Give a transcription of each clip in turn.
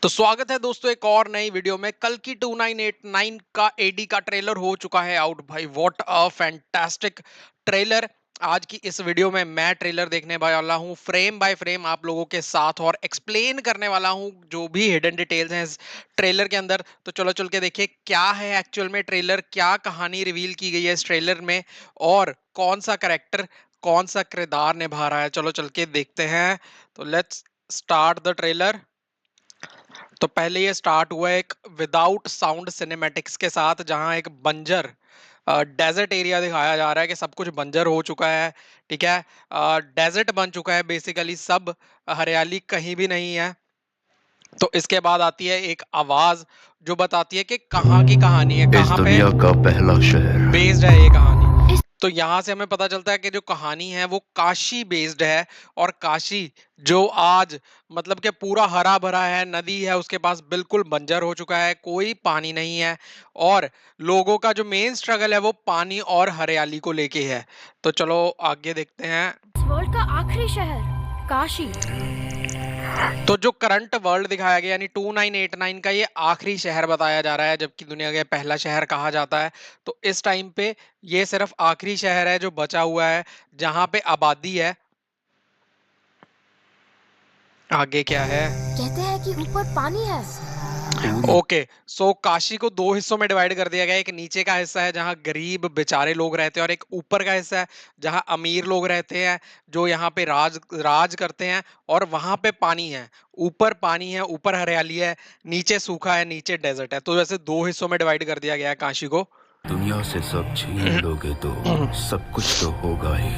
तो स्वागत है दोस्तों एक और नई वीडियो में। कल की 2989 का एडी का ट्रेलर हो चुका है आउट। भाई व्हाट अ फैंटास्टिक ट्रेलर। आज की इस वीडियो में मैं ट्रेलर देखने वाला हूं फ्रेम बाय फ्रेम आप लोगों के साथ और एक्सप्लेन करने वाला हूं जो भी हिडन डिटेल्स हैं इस ट्रेलर के अंदर। तो चलो चल के देखिए क्या है एक्चुअल में ट्रेलर, क्या कहानी रिवील की गई है इस ट्रेलर में और कौन सा कैरेक्टर कौन सा किरदार निभा रहा है। चलो चल के देखते हैं। तो लेट्स स्टार्ट द ट्रेलर। तो पहले ये स्टार्ट हुआ एक विदाउट साउंड सिनेमैटिक्स के साथ, जहां एक बंजर डेजर्ट एरिया दिखाया जा रहा है कि सब कुछ बंजर हो चुका है। ठीक है, डेजर्ट बन चुका है बेसिकली, सब हरियाली कहीं भी नहीं है। तो इसके बाद आती है एक आवाज जो बताती है कि कहाँ की कहानी है, इस कहाँ पे दुनिया का पहला शहर। बेस्ड है ये कहानी। तो यहाँ से हमें पता चलता है कि जो कहानी है वो काशी बेस्ड है। और काशी जो आज मतलब कि पूरा हरा भरा है, नदी है उसके पास, बिल्कुल बंजर हो चुका है, कोई पानी नहीं है। और लोगों का जो मेन स्ट्रगल है वो पानी और हरियाली को लेके है। तो चलो आगे देखते हैं। वर्ल्ड का आखिरी शहर काशी। तो जो करंट वर्ल्ड दिखाया गया यानी 2989 का ये आखिरी शहर बताया जा रहा है, जबकि दुनिया का पहला शहर कहा जाता है। तो इस टाइम पे ये सिर्फ आखिरी शहर है जो बचा हुआ है जहां पे आबादी है। आगे क्या है? कहते हैं कि ऊपर पानी है। ओके, सो काशी को दो हिस्सों में डिवाइड कर दिया गया है। एक नीचे का हिस्सा है जहां गरीब बेचारे लोग रहते हैं और एक ऊपर का हिस्सा है जहां अमीर लोग रहते हैं जो यहाँ पे राज राज करते हैं। और वहां पे पानी है, ऊपर पानी है, ऊपर हरियाली है, नीचे सूखा है, नीचे डेजर्ट है। तो वैसे दो हिस्सों में डिवाइड कर दिया गया है काशी को। दुनिया से सब छीन लोगे तो सब कुछ तो होगा ही।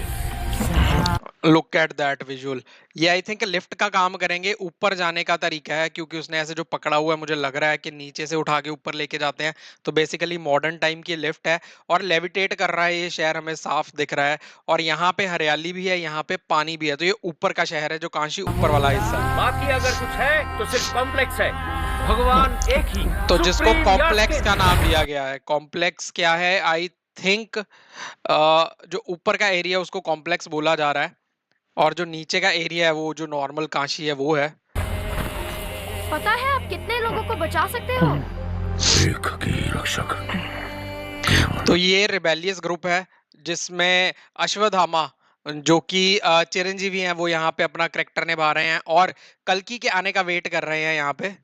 Look at that visual. ये आई थिंक लिफ्ट का काम करेंगे, ऊपर जाने का तरीका है, क्योंकि उसने ऐसे जो पकड़ा हुआ है मुझे लग रहा है कि नीचे से उठा के ऊपर लेके जाते हैं। तो बेसिकली मॉडर्न टाइम की लिफ्ट है और लेविटेट कर रहा है ये शहर, हमें साफ दिख रहा है। और यहाँ पे हरियाली भी है, यहाँ पे पानी भी है। तो ये ऊपर का शहर है जो काशी ऊपर वाला हिस्सा है। बाकी अगर कुछ है तो सिर्फ कॉम्प्लेक्स है। भगवान एक ही। तो जिसको सुप्रीम कॉम्प्लेक्स यश का नाम दिया गया है, कॉम्प्लेक्स क्या है, आई थिंक जो ऊपर का एरिया उसको कॉम्प्लेक्स बोला जा रहा है और जो नीचे का एरिया है वो जो नॉर्मल काशी है वो है। पता है आप कितने लोगों को बचा सकते हो? एक की रक्षक। तो ये रिबेलियस ग्रुप है जिसमें अश्वत्थामा जो कि चिरंजीवी हैं वो यहाँ पे अपना करेक्टर निभा रहे हैं और कल्कि के आने का वेट कर रहे हैं यहाँ पे।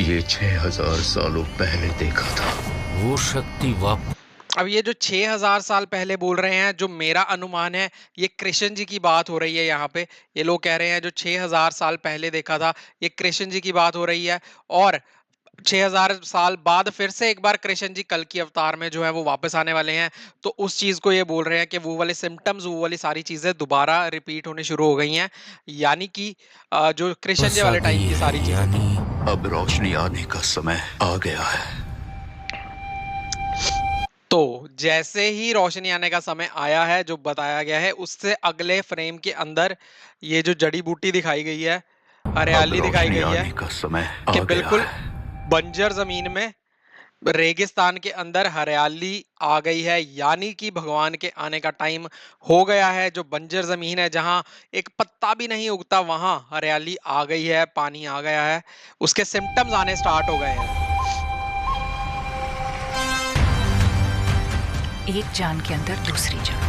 ये 6000 सालों पहले देखा था। वो शक्ति वापस। अब ये जो 6000 साल पहले बोल रहे हैं, जो मेरा अनुमान है ये कृष्ण जी की बात हो रही है यहाँ पे। ये लोग कह रहे हैं जो 6000 साल पहले देखा था, ये कृष्ण जी की बात हो रही है। और 6000 साल बाद फिर से एक बार कृष्ण जी कल की अवतार में जो है वो वापस आने वाले हैं। तो उस चीज को ये बोल रहे हैं कि वो वाले सिम्टम्स, वो वाली सारी चीजें दोबारा रिपीट होने शुरू हो गई हैं, यानी कि जो कृष्ण जी वाले टाइम की सारी चीजें। अब रोशनी आने का समय आ गया है। तो जैसे ही रोशनी आने का समय आया है जो बताया गया है, उससे अगले फ्रेम के अंदर ये जो जड़ी बूटी दिखाई गई है, हरियाली दिखाई गई है का समय आ कि गया बिल्कुल है। बंजर जमीन में, रेगिस्तान के अंदर हरियाली आ गई है, यानी कि भगवान के आने का टाइम हो गया है। जो बंजर जमीन है जहां एक पत्ता भी नहीं उगता, वहां हरियाली आ गई है, पानी आ गया है, उसके सिम्टम्स आने स्टार्ट हो गए हैं। एक जान के अंदर दूसरी जान।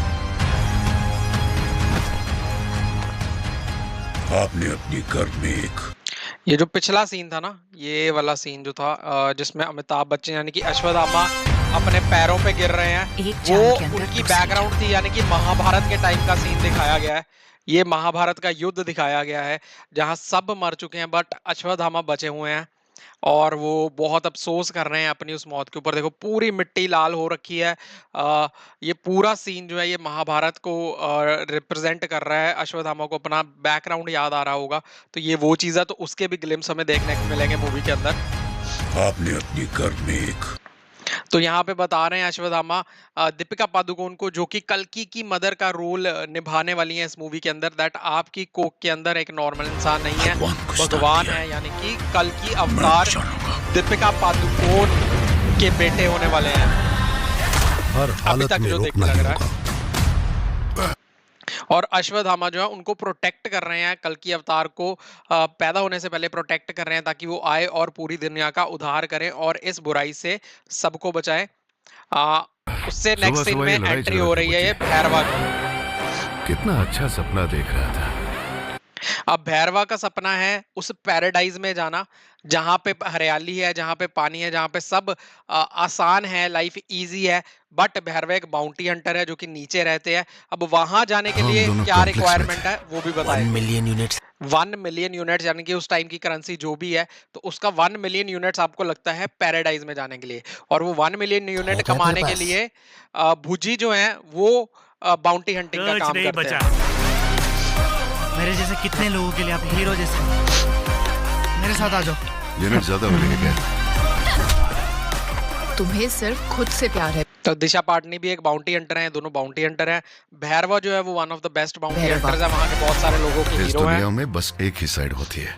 आपने अपनी गर्भ में एक ये जो पिछला सीन था ना, ये वाला सीन जो था जिसमें अमिताभ बच्चन यानी कि अश्वत्थामा अपने पैरों पे गिर रहे हैं, एक वो जान के अंदर उनकी दूसरी बैकग्राउंड थी, यानी कि महाभारत के टाइम का सीन दिखाया गया है। ये महाभारत का युद्ध दिखाया गया है जहां सब मर चुके हैं बट अश्वत्थामा बचे हुए हैं और वो बहुत अफसोस कर रहे हैं अपनी उस मौत के ऊपर। देखो पूरी मिट्टी लाल हो रखी है। ये पूरा सीन जो है ये महाभारत को रिप्रेजेंट कर रहा है। अश्वत्थामा को अपना बैकग्राउंड याद आ रहा होगा, तो ये वो चीज है। तो उसके भी ग्लिम्स हमें देखने को मिलेंगे मूवी के अंदर। आपने अपनी गर्भ में एक तो यहाँ पे बता रहे हैं अश्वत्थामा दीपिका पादुकोण को, जो कि कल्कि की मदर का रोल निभाने वाली है इस मूवी के अंदर, दैट आपकी कोख के अंदर एक नॉर्मल इंसान नहीं है, भगवान है, यानी कि कल्कि अवतार दीपिका पादुकोण के बेटे होने वाले हैं। हर अभी हालत तक में जो देख रोकना लग ही रहा होगा। है। और अश्वत्थामा जो है उनको प्रोटेक्ट कर रहे हैं, कल्कि अवतार को पैदा होने से पहले प्रोटेक्ट कर रहे हैं ताकि वो आए और पूरी दुनिया का उद्धार करें और इस बुराई से सबको बचाए। उससे सुबह नेक्स्ट सीन सुबह में ये लड़ाई एंट्री झगड़ा हो क्यों रही है बची? ये भैरवा की। कितना अच्छा सपना देख रहा था। अब भैरवा का सपना है उस पैराडाइज में जाना जहां पे हरियाली है, जहां पे पानी है, जहां पे सब आसान है, लाइफ इजी है। बट भैरवा एक बाउंटी हंटर है जो कि नीचे रहते हैं। अब वहां जाने के हम लिए दोनों क्या कॉम्प्लेक्स में रिक्वायरमेंट थे। है वो भी बताए। 1 मिलियन यूनिट्स 1 मिलियन यूनिट्स यानी कि उस टाइम की करेंसी जो भी है, तो उसका 1 मिलियन यूनिट्स आपको लगता है पैराडाइज में जाने के लिए। और वो 1 मिलियन यूनिट है क्या तेरे कमाने के पास? लिए भुजी जो है वो बाउंटी हंटिंग का कुछ काम नहीं करते बचा। हैं। मेरे जैसे कितने लोगों के लिए आप हीरो जैसे, मेरे साथ आ जाओ। यूनिट ज्यादा मिलेगा क्या? तुम्हें सिर्फ खुद से प्यार है। तो दिशा पाटनी भी एक बाउंटी हंटर है, दोनों बाउंटी हंटर हैं। भैरवा जो है वो one of the best bounty Bhairava. Hunters है, वहां के बहुत सारे लोगों के इस हीरो हैं। दुनिया में बस एक ही साइड होती है,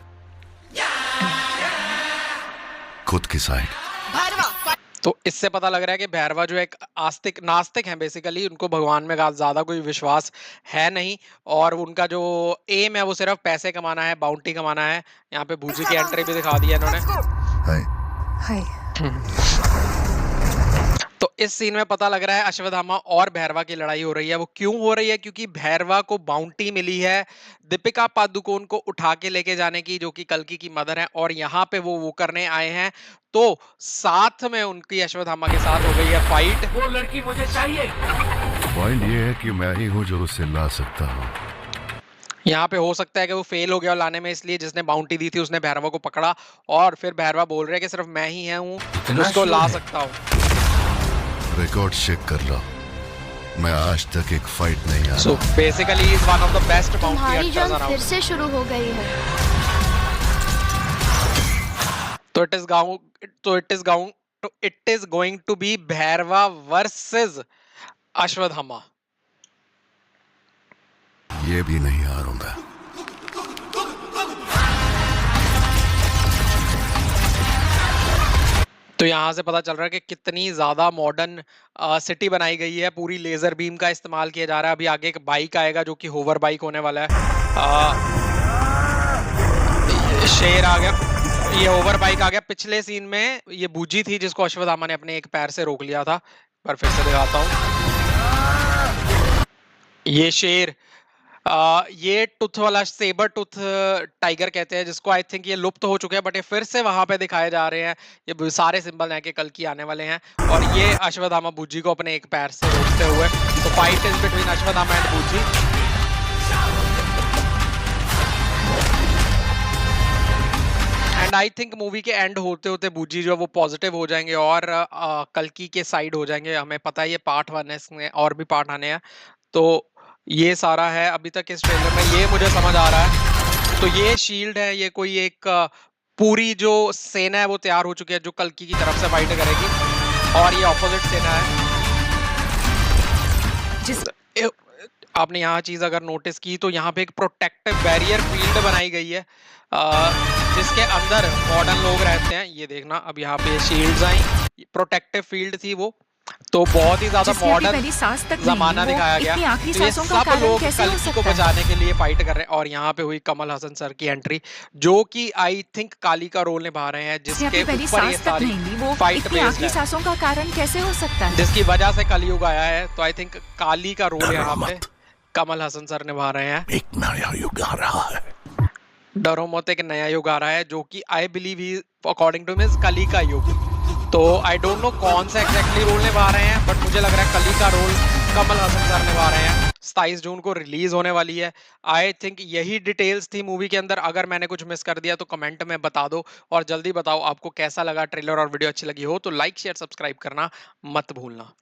खुद की साइड। तो इससे पता लग रहा है कि भैरवा जो एक आस्तिक नास्तिक हैं, बेसिकली उनको भगवान में ज्यादा कोई विश्वास है नहीं और उनका जो एम है वो सिर्फ पैसे कमाना है, बाउंटी कमाना है। यहाँ पे भूजी की एंट्री भी दिखा दी है इन्होंने। हाय। हाय। तो इस सीन में पता लग रहा है अश्वत्थामा और भैरवा की लड़ाई हो रही है। वो क्यों हो रही है? क्योंकि भैरवा को बाउंटी मिली है दीपिका पादुकोण को उठा के लेके जाने की, जो कि कल्कि की मदर है, और यहाँ पे वो करने आए हैं। तो साथ में उनकी अश्वत्थामा के साथ हो गई है फाइट। वो लड़की मुझे चाहिए। पॉइंट ये है कि मैं ही हूँ जो उसे ला सकता हूँ। यहाँ पे हो सकता है कि वो फेल हो गया लाने में, इसलिए जिसने बाउंटी दी थी उसने भैरवा को पकड़ा और फिर भैरवा बोल रहे हैं कि सिर्फ मैं ही हूँ उसको ला सकता हूँ। रिकॉर्ड चेक कर लो, मैं आज तक एक फाइट नहीं हारा। So basically is one of the best bounty तुम्हारी हंटर्स जंग फिर अराउंड। से शुरू हो गई है। तो it is going to be Bhairava versus Ashwatthama. ये भी नहीं हारूंगा। तो यहाँ से पता चल रहा है कि कितनी ज्यादा मॉडर्न सिटी बनाई गई है, पूरी लेजर बीम का इस्तेमाल किया जा रहा है। अभी आगे एक बाइक आएगा जो कि होवर बाइक होने वाला है। शेर आ गया, ये ओवर बाइक आ गया। पिछले सीन में ये बूजी थी जिसको अश्वत्थामा ने अपने एक पैर से रोक लिया था। पर फिर से दिखाता हूँ, ये शेर ये टूथ वाला सेबर टूथ टाइगर कहते हैं, जिसको आई थिंक ये लुप्त हो चुके हैं, बट ये फिर से वहां पे दिखाए जा रहे हैं। ये सारे सिंबल हैं कि कल की आने वाले हैं। और ये अश्वत्थामा बूजी को अपने एक पैर से रोकते हुए। तो fight is between Ashwatthama and बूजी। एंड आई थिंक मूवी के एंड होते होते बूजी जो है वो पॉजिटिव हो जाएंगे और कल्कि के साइड हो जाएंगे। हमें पता है ये पार्ट 1 है, इसमें और भी पार्ट आने हैं। तो ये सारा है अभी तक इस ट्रेलर में, ये मुझे समझ आ रहा है। तो ये शील्ड है, ये कोई एक पूरी जो सेना है वो तैयार हो चुकी है जो कल्कि की तरफ से फाइट करेगी, और ये ऑपोजिट सेना है। आपने यहाँ चीज अगर नोटिस की तो यहाँ पे एक प्रोटेक्टिव बैरियर फील्ड बनाई गई है जिसके अंदर मॉडर्न लोग रहते हैं। ये देखना, अब यहाँ पे शील्ड्स आई, प्रोटेक्टिव फील्ड थी वो, तो बहुत ही ज्यादा जिसने अपनी मॉडर्न पहली सांस तक जमाना नहीं ली, वो दिखाया गया। इतनी आखिरी तो ये सांसों का सब कारण लोग कैसे हो कल्कि को सकता है? बचाने के लिए फाइट कर रहे हैं। और यहाँ पे हुई कमल हसन सर की एंट्री, जो कि आई थिंक काली का रोल निभा रहे हैं, जिसने जिसके अपनी पहली ऊपर ये सांस तक सारी नहीं ली, वो फाइट इतनी बेस्ड आखिरी है, सांसों का कारण कैसे हो सकता है? जिसकी वजह से कलयुग आया है। तो आई थिंक काली का रोल यहाँ पे कमल हसन सर निभा रहे हैं। एक नया युग आ रहा है। डरो मत, एक नया युग आ रहा है जो कि I believe he according to means कली का युग। तो आई डोंट नो कौन सा एग्जैक्टली रोल निभा रहे हैं, बट मुझे लग रहा है कली का रोल कमल हसन सर निभा रहे हैं। 27 जून को रिलीज होने वाली है। आई थिंक यही डिटेल्स थी मूवी के अंदर। अगर मैंने कुछ मिस कर दिया तो कमेंट में बता दो, और जल्दी बताओ आपको कैसा लगा ट्रेलर और वीडियो अच्छी लगी हो तो लाइक शेयर सब्सक्राइब करना मत भूलना।